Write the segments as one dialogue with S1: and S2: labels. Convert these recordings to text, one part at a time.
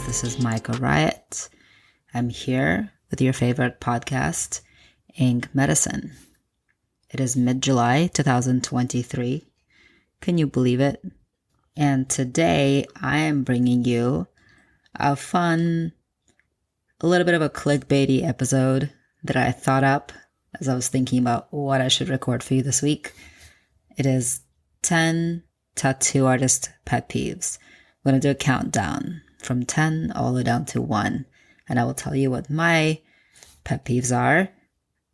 S1: This is Micah Riot. I'm here with your favorite podcast, Ink Medicine. It is mid-July 2023. Can you believe it? And today I am bringing you a fun, a little bit of a clickbaity episode that I thought up as I was thinking about what I should record for you this week. It is 10 Tattoo Artist Pet Peeves. I'm going to do a countdown from 10 all the way down to 1. And I will tell you what my pet peeves are.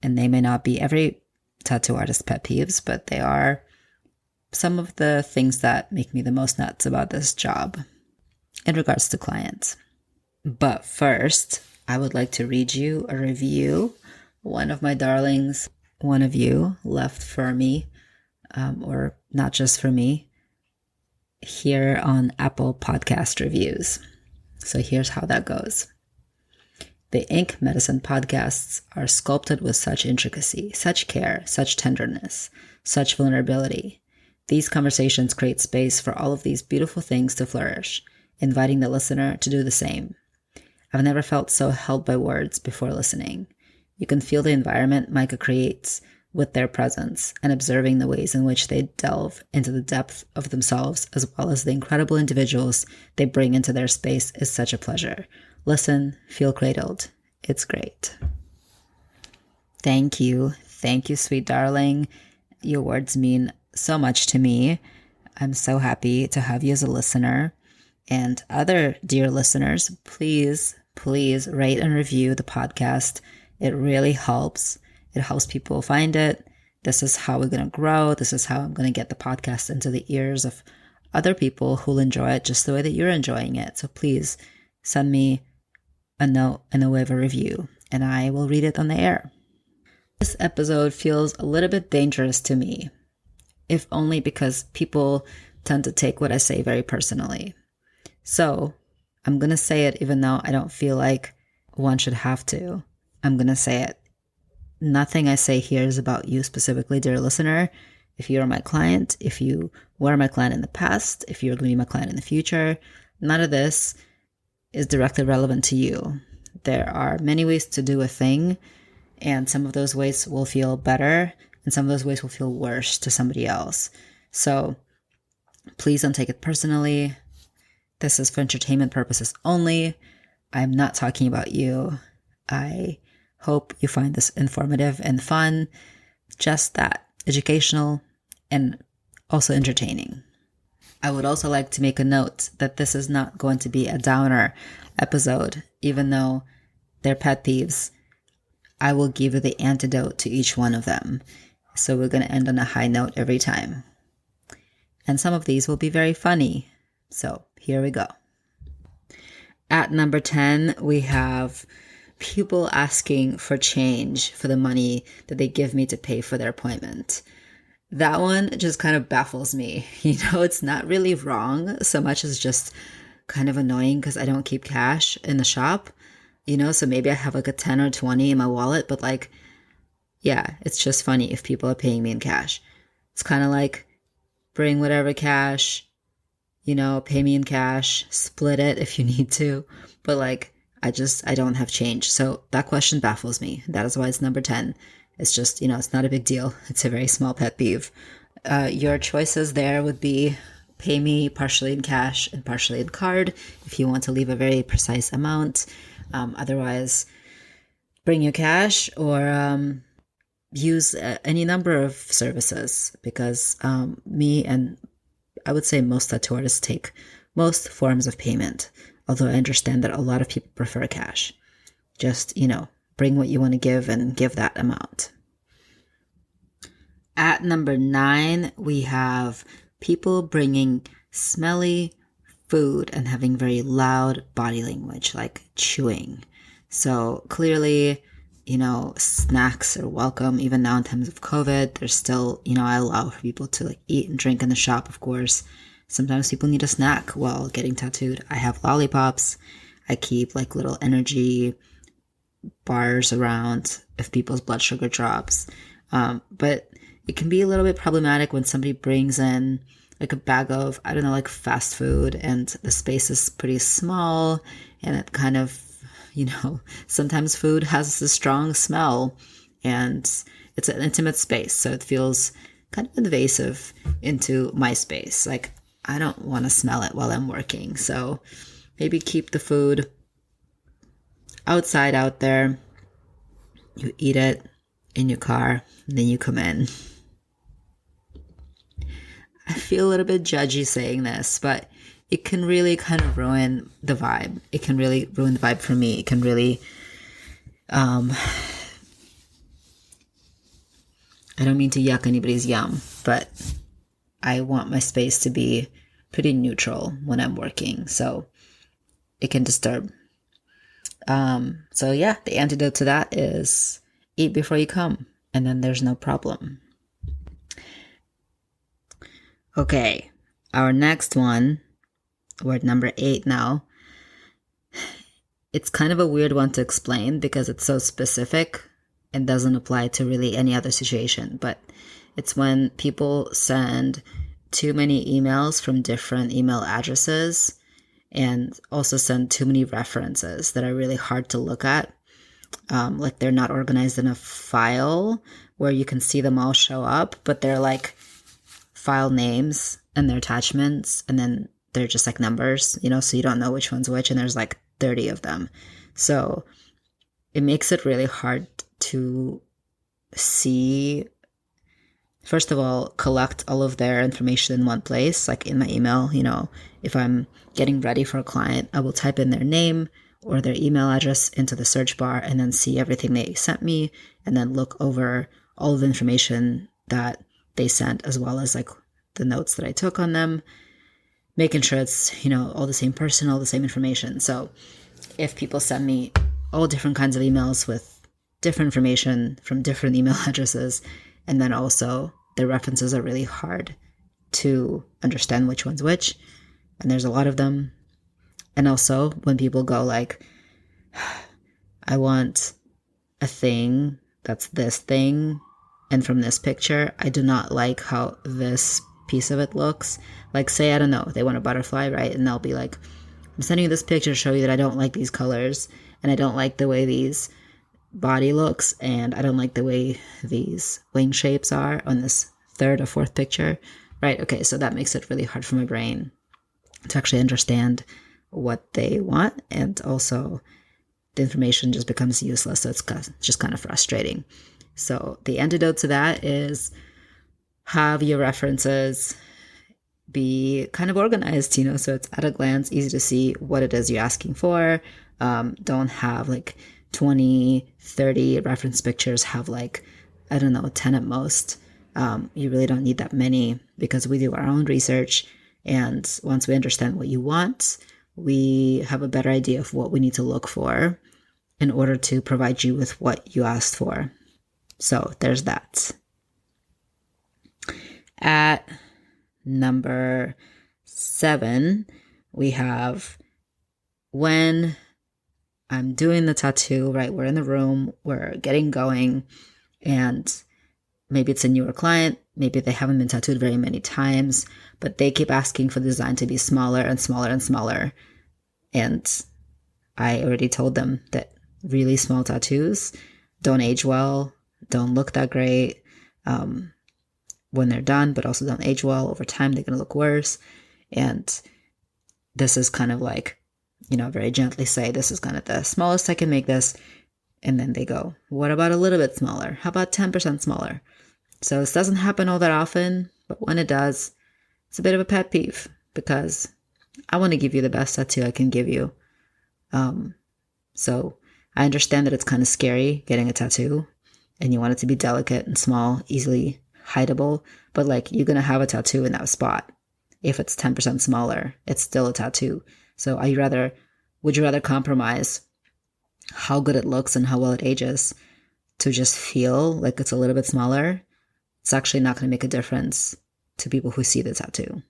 S1: And they may not be every tattoo artist pet peeves, but they are some of the things that make me the most nuts about this job in regards to clients. But first, I would like to read you a review. One of my darlings, one of you left for me, or not just for me, here on Apple Podcast Reviews. So here's how that goes. The Ink Medicine podcasts are sculpted with such intricacy, such care, such tenderness, such vulnerability. These conversations create space for all of these beautiful things to flourish, inviting the listener to do the same. I've never felt so held by words before listening. You can feel the environment Micah creates with their presence and observing the ways in which they delve into the depth of themselves as well as the incredible individuals they bring into their space is such a pleasure. Listen, feel cradled. It's great. Thank you. Thank you, sweet darling. Your words mean so much to me. I'm so happy to have you as a listener. And other dear listeners, please rate and review the podcast. It really helps. It helps people find it. This is how we're going to grow. This is how I'm going to get the podcast into the ears of other people who'll enjoy it just the way that you're enjoying it. So please send me a note and a way of a review, and I will read it on the air. This episode feels a little bit dangerous to me, if only because people tend to take what I say very personally. So I'm going to say it even though I don't feel like one should have to. I'm going to say it. Nothing I say here is about you specifically, dear listener. If you're my client, if you were my client in the past, if you're going to be my client in the future, none of this is directly relevant to you. There are many ways to do a thing, and some of those ways will feel better, and some of those ways will feel worse to somebody else. So please don't take it personally. This is for entertainment purposes only. I'm not talking about you. I hope you find this informative and fun. Just that, educational and also entertaining. I would also like to make a note that this is not going to be a downer episode, even though they're pet peeves. I will give you the antidote to each one of them. So we're going to end on a high note every time. And some of these will be very funny. So here we go. At number 10, we have people asking for change for the money that they give me to pay for their appointment. That one just kind of baffles me. It's not really wrong so much as just kind of annoying because I don't keep cash in the shop, so maybe I have like a 10 or 20 in my wallet, but it's just funny if people are paying me in cash. It's kind of like bring whatever cash, pay me in cash, split it if you need to, but I don't have change. So that question baffles me. That is why it's number 10. It's just, it's not a big deal. It's a very small pet peeve. Your choices there would be pay me partially in cash and partially in card if you want to leave a very precise amount. Otherwise, bring your cash or use any number of services because me and I would say most tattoo artists take most forms of payment. Although I understand that a lot of people prefer cash. Just, bring what you want to give and give that amount. At number 9, we have people bringing smelly food and having very loud body language, like chewing. So clearly, snacks are welcome. Even now in times of COVID, there's still, I allow for people to eat and drink in the shop, of course. Sometimes people need a snack while getting tattooed. I have lollipops. I keep little energy bars around if people's blood sugar drops. But it can be a little bit problematic when somebody brings in a bag of, fast food and the space is pretty small And it kind of, sometimes food has a strong smell, and it's an intimate space. So it feels kind of invasive into my space. Like, I don't want to smell it while I'm working. So maybe keep the food outside out there. You eat it in your car, and then you come in. I feel a little bit judgy saying this, but it can really kind of ruin the vibe. It can really ruin the vibe for me. It can really, I don't mean to yuck anybody's yum, but I want my space to be pretty neutral when I'm working. So it can disturb. So yeah, the antidote to that is eat before you come, and then there's no problem. Okay, our next one, we're at number 8 now. It's kind of a weird one to explain because it's so specific and doesn't apply to really any other situation, but it's when people send too many emails from different email addresses and also send too many references that are really hard to look at. Like they're not organized in a file where you can see them all show up, but they're like file names and their attachments, and then they're just like numbers, so you don't know which one's which, and there's like 30 of them. So it makes it really hard to see, first of all, collect all of their information in one place, like in my email. If I'm getting ready for a client, I will type in their name or their email address into the search bar and then see everything they sent me, and then look over all of the information that they sent, as well as like the notes that I took on them, making sure it's, all the same person, all the same information. So if people send me all different kinds of emails with different information from different email addresses, and then also the references are really hard to understand which one's which, and there's a lot of them. And also when people go like, I want a thing that's this thing, and from this picture, I do not like how this piece of it looks. Like, say, I don't know, they want a butterfly, right? And they'll be like, I'm sending you this picture to show you that I don't like these colors, and I don't like the way these body looks, and I don't like the way these wing shapes are on this third or fourth picture, right? Okay, so that makes it really hard for my brain to actually understand what they want, and also the information just becomes useless, so it's just kind of frustrating. So the antidote to that is have your references be kind of organized, so it's at a glance easy to see what it is you're asking for. Don't have like 20, 30 reference pictures. Have like, I don't know, 10 at most. You really don't need that many because we do our own research. And once we understand what you want, we have a better idea of what we need to look for in order to provide you with what you asked for. So there's that. At number 7, we have when I'm doing the tattoo, right? We're in the room, we're getting going, and maybe it's a newer client, maybe they haven't been tattooed very many times, but they keep asking for the design to be smaller and smaller and smaller. And I already told them that really small tattoos don't age well, don't look that great when they're done, but also don't age well. Over time, they're going to look worse. And this is kind of like, very gently say, this is kind of the smallest I can make this. And then they go, what about a little bit smaller? How about 10% smaller? So this doesn't happen all that often, but when it does, it's a bit of a pet peeve because I want to give you the best tattoo I can give you. So I understand that it's kind of scary getting a tattoo and you want it to be delicate and small, easily hideable, but like you're going to have a tattoo in that spot. If it's 10% smaller, it's still a tattoo. So would you rather compromise how good it looks and how well it ages to just feel like it's a little bit smaller? It's actually not going to make a difference to people who see the tattoo.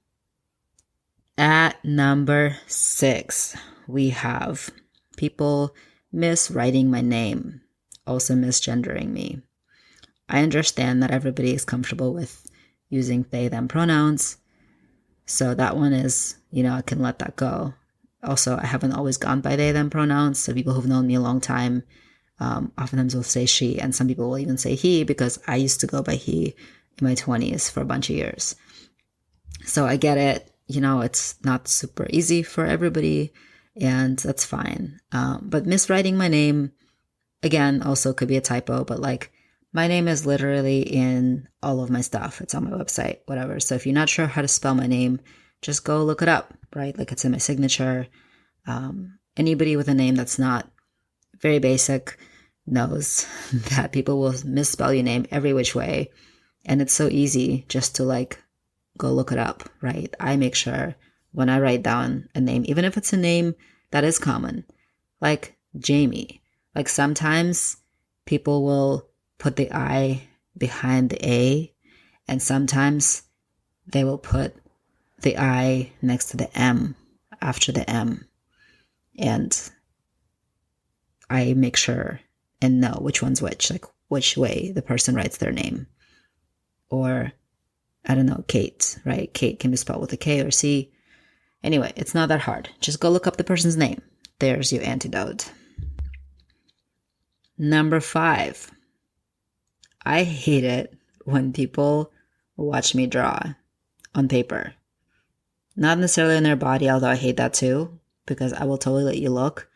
S1: At number 6, we have people miswriting my name, also misgendering me. I understand that everybody is comfortable with using they, them pronouns. So that one is, I can let that go. Also, I haven't always gone by they, them pronouns. So people who've known me a long time oftentimes will say she, and some people will even say he, because I used to go by he in my 20s for a bunch of years. So I get it. It's not super easy for everybody, and that's fine. But miswriting my name, again, also could be a typo, but like my name is literally in all of my stuff. It's on my website, whatever. So if you're not sure how to spell my name, just go look it up, right? Like it's in my signature. Anybody with a name that's not very basic knows that people will misspell your name every which way. And it's so easy just to like go look it up, right? I make sure when I write down a name, even if it's a name that is common, like Jamie, like sometimes people will put the I behind the A, and sometimes they will put the I next to the M after the M. And I make sure and know which one's which, like which way the person writes their name. Or, I don't know, Kate, right? Kate can be spelled with a K or C. Anyway, it's not that hard. Just go look up the person's name. There's your antidote. Number 5. I hate it when people watch me draw on paper. Not necessarily on their body, although I hate that too, because I will totally let you look,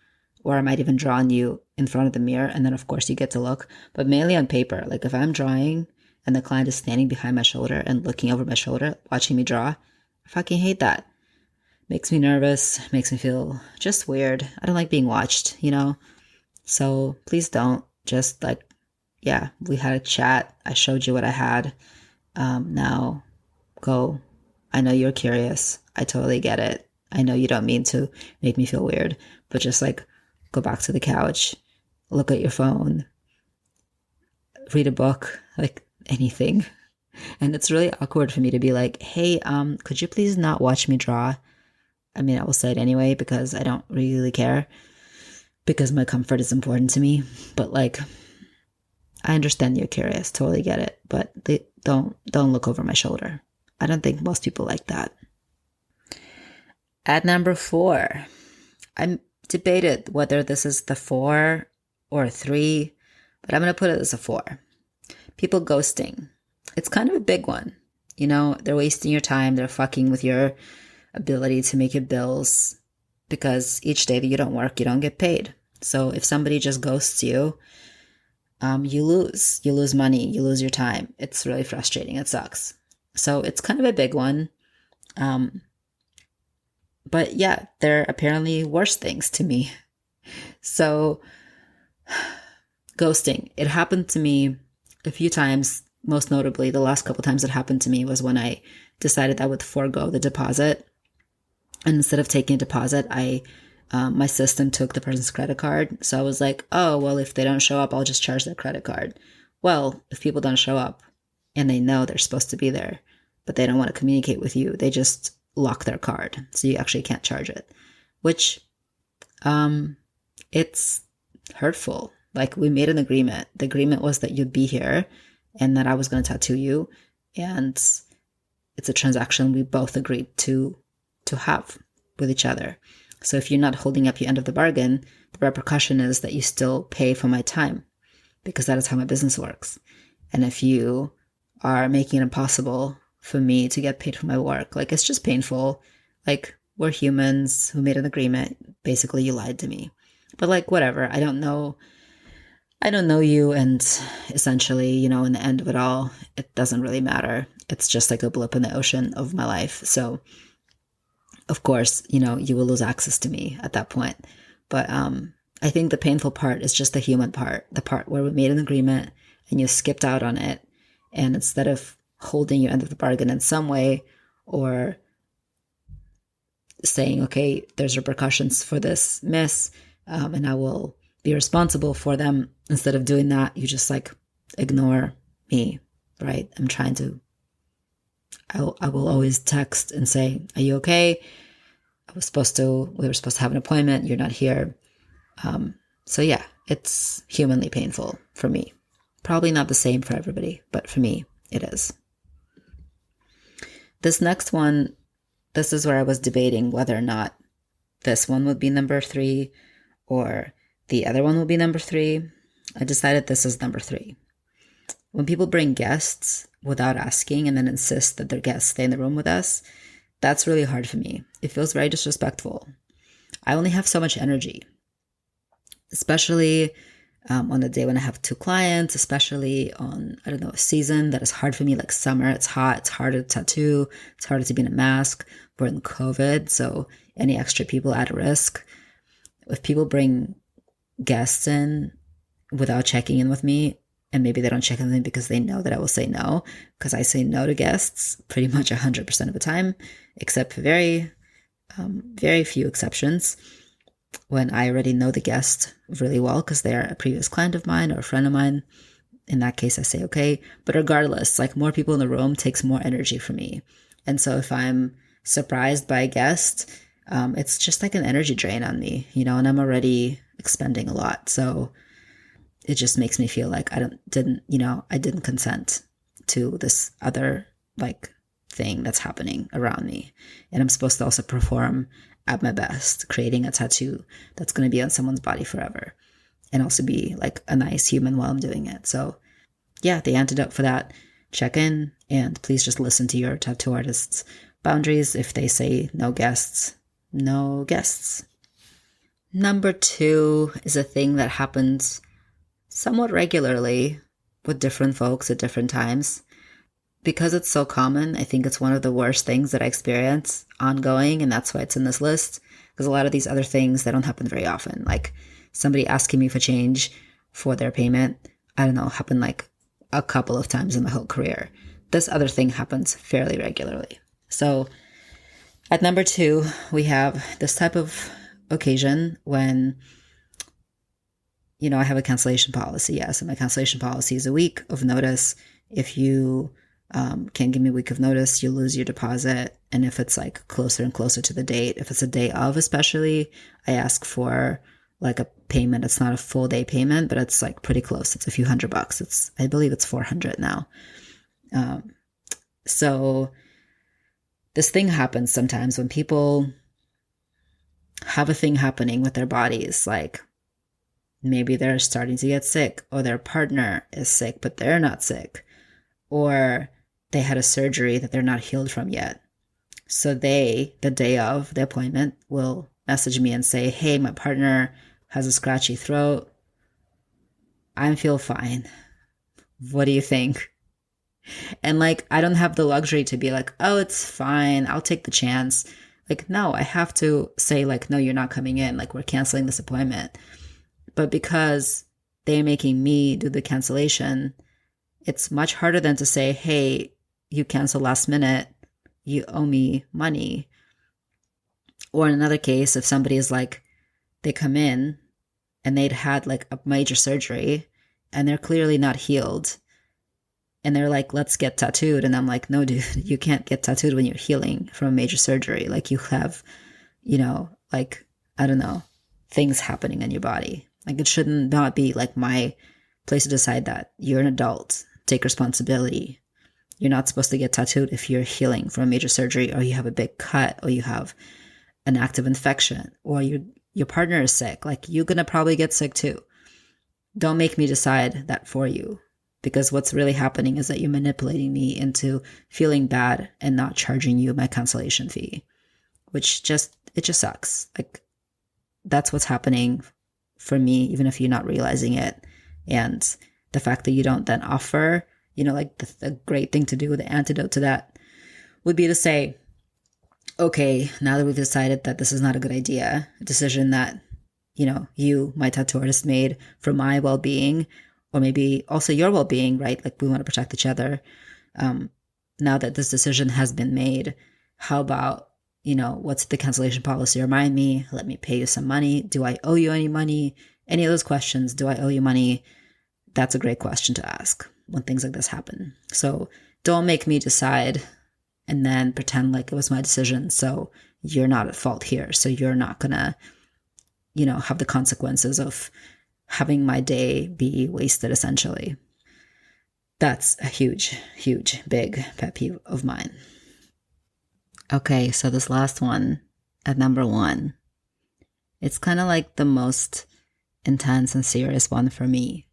S1: or I might even draw on you in front of the mirror, and then of course you get to look, but mainly on paper. Like if I'm drawing and the client is standing behind my shoulder and looking over my shoulder, watching me draw, I fucking hate that. Makes me nervous, makes me feel just weird. I don't like being watched, So please don't. Just like, yeah, we had a chat. I showed you what I had. Now go. I know you're curious. I totally get it. I know you don't mean to make me feel weird, but just like go back to the couch, look at your phone, read a book, like anything. And it's really awkward for me to be like, hey, could you please not watch me draw? I mean, I will say it anyway because I don't really care, because my comfort is important to me. But like, I understand you're curious, totally get it, but don't look over my shoulder. I don't think most people like that. At number 4, I debated whether this is the 4 or a 3, but I'm going to put it as a 4. People ghosting. It's kind of a big one. They're wasting your time. They're fucking with your ability to make your bills, because each day that you don't work, you don't get paid. So if somebody just ghosts you, you lose money, you lose your time. It's really frustrating. It sucks. So it's kind of a big one. But yeah, there are apparently worse things to me. So ghosting, it happened to me a few times. Most notably, the last couple times it happened to me was when I decided I would forego the deposit. And instead of taking a deposit, my system took the person's credit card. So I was like, oh, well, if they don't show up, I'll just charge their credit card. Well, if people don't show up and they know they're supposed to be there, but they don't want to communicate with you, they just lock their card. So you actually can't charge it, which it's hurtful. Like we made an agreement. The agreement was that you'd be here and that I was going to tattoo you. And it's a transaction we both agreed to have with each other. So if you're not holding up your end of the bargain, the repercussion is that you still pay for my time, because that is how my business works. And if you are making it impossible for me to get paid for my work, like it's just painful. Like we're humans who made an agreement. Basically, you lied to me. But like whatever, I don't know you, and essentially, in the end of it all, it doesn't really matter. It's just like a blip in the ocean of my life. So of course, you will lose access to me at that point. But I think the painful part is just the human part, the part where we made an agreement and you skipped out on it. And instead of holding your end of the bargain in some way, or saying, okay, there's repercussions for this miss, and I will be responsible for them. Instead of doing that, you just like ignore me, right? I will always text and say, are you okay? We were supposed to have an appointment. You're not here. So yeah, it's humanly painful for me. Probably not the same for everybody, but for me, it is. This next one, this is where I was debating whether or not this one would be number 3 or the other one will be number 3. I decided this is number 3. When people bring guests without asking and then insist that their guests stay in the room with us, that's really hard for me. It feels very disrespectful. I only have so much energy, especially on the day when I have 2 clients, especially on, I don't know, a season that is hard for me, like summer. It's hot, it's harder to tattoo, it's harder to be in a mask. We're in COVID, so any extra people at risk. If people bring guests in without checking in with me, and maybe they don't check in with me because they know that I will say no, because I say no to guests pretty much 100% of the time, except for very few exceptions when I already know the guest really well because they're a previous client of mine or a friend of mine. In that case, I say okay. But regardless, like more people in the room takes more energy for me. And so if I'm surprised by a guest, it's just like an energy drain on me, and I'm already expending a lot. So it just makes me feel like I didn't consent to this other like thing that's happening around me. And I'm supposed to also perform at my best, creating a tattoo that's going to be on someone's body forever and also be like a nice human while I'm doing it. So yeah, the antidote for that, check in and please just listen to your tattoo artist's boundaries. If they say no guests, no guests. Number 2 is a thing that happens somewhat regularly with different folks at different times. Because it's so common, I think it's one of the worst things that I experience ongoing, and that's why it's in this list. Because a lot of these other things, they don't happen very often. Like somebody asking me for change for their payment, I don't know, happened like a couple of times in my whole career. This other thing happens fairly regularly. So at number 2, we have this type of occasion when, I have a cancellation policy. Yes, and my cancellation policy is a week of notice. If you can't give me a week of notice, you lose your deposit. And if it's like closer and closer to the date, if it's a day of especially, I ask for like a payment. It's not a full day payment, but it's like pretty close. It's a few $100. I believe it's 400 now. So this thing happens sometimes when people have a thing happening with their bodies, like maybe they're starting to get sick, or their partner is sick, but they're not sick, or they had a surgery that they're not healed from yet. So they, the day of the appointment, will message me and say, hey, my partner has a scratchy throat. I feel fine. What do you think? And like, I don't have the luxury to be like, oh, it's fine, I'll take the chance. Like, no, I have to say like, no, you're not coming in. Like, we're canceling this appointment. But because they're making me do the cancellation, it's much harder than to say, hey, you cancel last minute, you owe me money. Or in another case, if somebody is like, they come in and they'd had like a major surgery and they're clearly not healed, and they're like, let's get tattooed. And I'm like, no, dude, you can't get tattooed when you're healing from a major surgery. Like you have, like, I don't know, things happening in your body. Like it shouldn't not be like my place to decide that. You're an adult. Take responsibility. You're not supposed to get tattooed if you're healing from a major surgery, or you have a big cut, or you have an active infection, or your partner is sick. Like you're going to probably get sick too. Don't make me decide that for you, because what's really happening is that you're manipulating me into feeling bad and not charging you my cancellation fee, which just sucks. Like that's what's happening for me, even if you're not realizing it. And the fact that you don't then offer, like the great thing to do, the antidote to that would be to say, okay, now that we've decided that this is not a good idea, a decision that, you, my tattoo artist, made for my well-being, or maybe also your well-being, right? Like we want to protect each other. Now that this decision has been made, how about, what's the cancellation policy? Remind me, let me pay you some money. Do I owe you any money? Any of those questions, do I owe you money? That's a great question to ask when things like this happen. So don't make me decide and then pretend like it was my decision. So you're not at fault here. So you're not gonna, have the consequences of having my day be wasted, essentially. That's a huge, huge, big pet peeve of mine. Okay, so this last one at number 1 It's kind of like the most intense and serious one for me.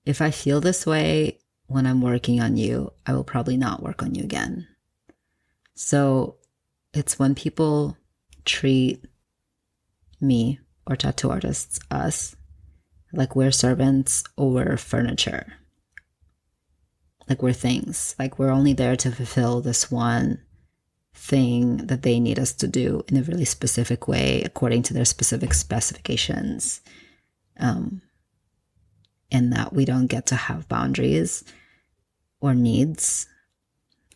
S1: If I feel this way when I'm working on you, I will probably not work on you again. So it's when people treat me or tattoo artists, us, like we're servants or we're furniture. Like we're things. Like we're only there to fulfill this one thing that they need us to do in a really specific way according to their specific specifications. And that we don't get to have boundaries or needs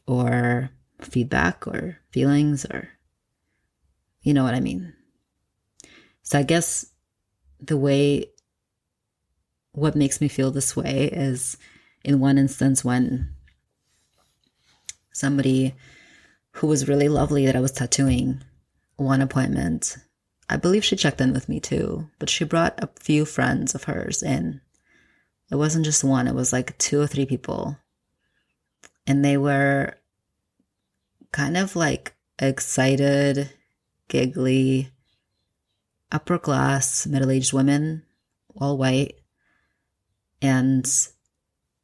S1: or feedback or feelings, or you know what I mean. So I guess what makes me feel this way is in one instance when somebody who was really lovely that I was tattooing, one appointment, I believe she checked in with me too, but she brought a few friends of hers in. It wasn't just one, it was like 2 or 3 people. And they were kind of like excited, giggly, upper class, middle-aged women, all white. And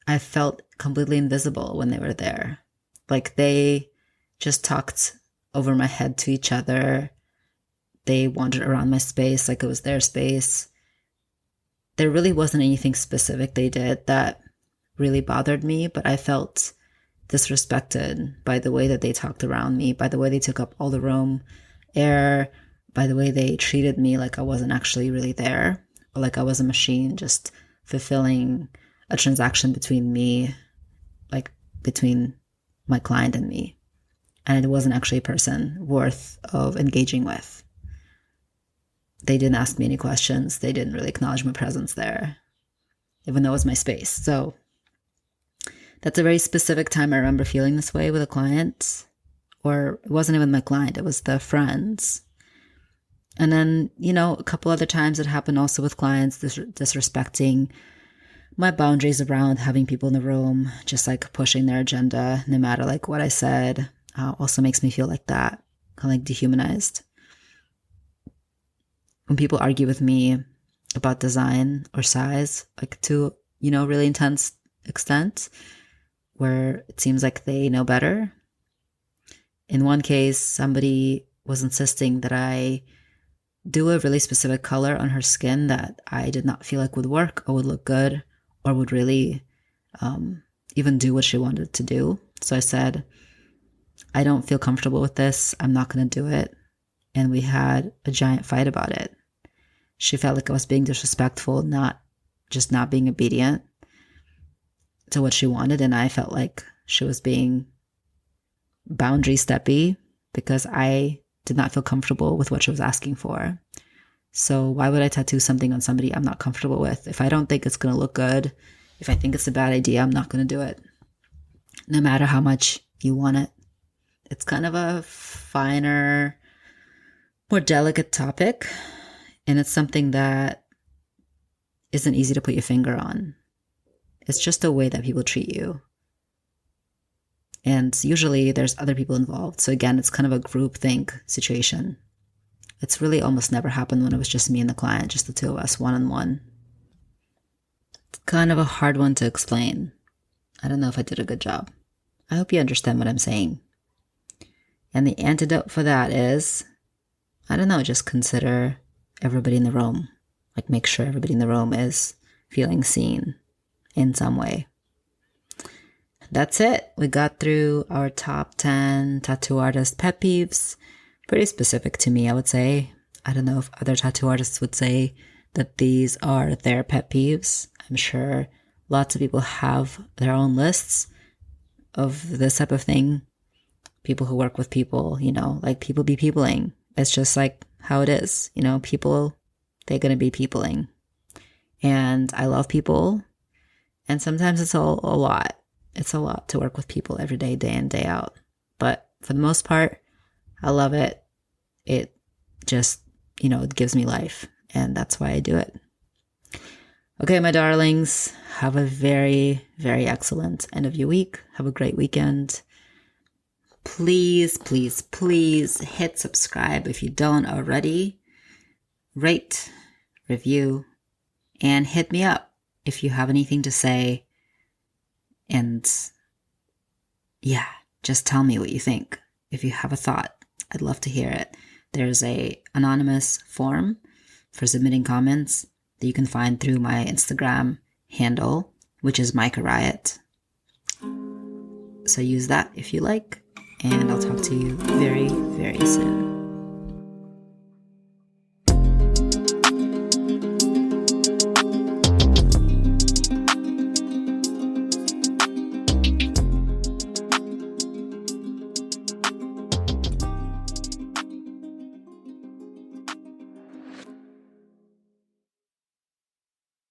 S1: I felt completely invisible when they were there. Like they just talked over my head to each other. They wandered around my space like it was their space. There really wasn't anything specific they did that really bothered me, but I felt disrespected by the way that they talked around me, by the way they took up all the room air, by the way they treated me like I wasn't actually really there, or like I was a machine just fulfilling a transaction between me, like between my client and me. And it wasn't actually a person worth of engaging with. They didn't ask me any questions. They didn't really acknowledge my presence there, even though it was my space. So that's a very specific time I remember feeling this way with a client, or it wasn't even my client, it was the friends. And then, a couple other times it happened also with clients disrespecting my boundaries around having people in the room, just like pushing their agenda, no matter like what I said, also makes me feel like that, kind of like dehumanized. When people argue with me about design or size, like to, really intense extent, where it seems like they know better. In one case, somebody was insisting that I do a really specific color on her skin that I did not feel like would work or would look good or would really even do what she wanted to do. So I said, I don't feel comfortable with this. I'm not going to do it. And we had a giant fight about it. She felt like I was being disrespectful, not being obedient to what she wanted. And I felt like she was being boundary steppy because I did not feel comfortable with what she was asking for. So why would I tattoo something on somebody I'm not comfortable with? If I don't think it's going to look good, if I think it's a bad idea, I'm not going to do it, no matter how much you want it. It's kind of a finer, more delicate topic. And it's something that isn't easy to put your finger on. It's just a way that people treat you. And usually there's other people involved. So again, it's kind of a groupthink situation. It's really almost never happened when it was just me and the client, just the two of us, one-on-one. It's kind of a hard one to explain. I don't know if I did a good job. I hope you understand what I'm saying. And the antidote for that is, I don't know, just consider everybody in the room. Like make sure everybody in the room is feeling seen in some way. That's it. We got through our top 10 tattoo artist pet peeves. Pretty specific to me, I would say. I don't know if other tattoo artists would say that these are their pet peeves. I'm sure lots of people have their own lists of this type of thing. People who work with people, like people be peopling. It's just like how it is. People, they're going to be peopling. And I love people. And sometimes it's a lot. It's a lot to work with people every day, day in, day out. But for the most part, I love it. It just, it gives me life. And that's why I do it. Okay, my darlings, have a very, very excellent end of your week. Have a great weekend. Please, please, please hit subscribe if you don't already. rate, review, and hit me up if you have anything to say. And yeah, just tell me what you think. If you have a thought, I'd love to hear it. There's a anonymous form for submitting comments that you can find through my Instagram handle, which is Micah Riot. So use that if you like, and I'll talk to you very, very soon.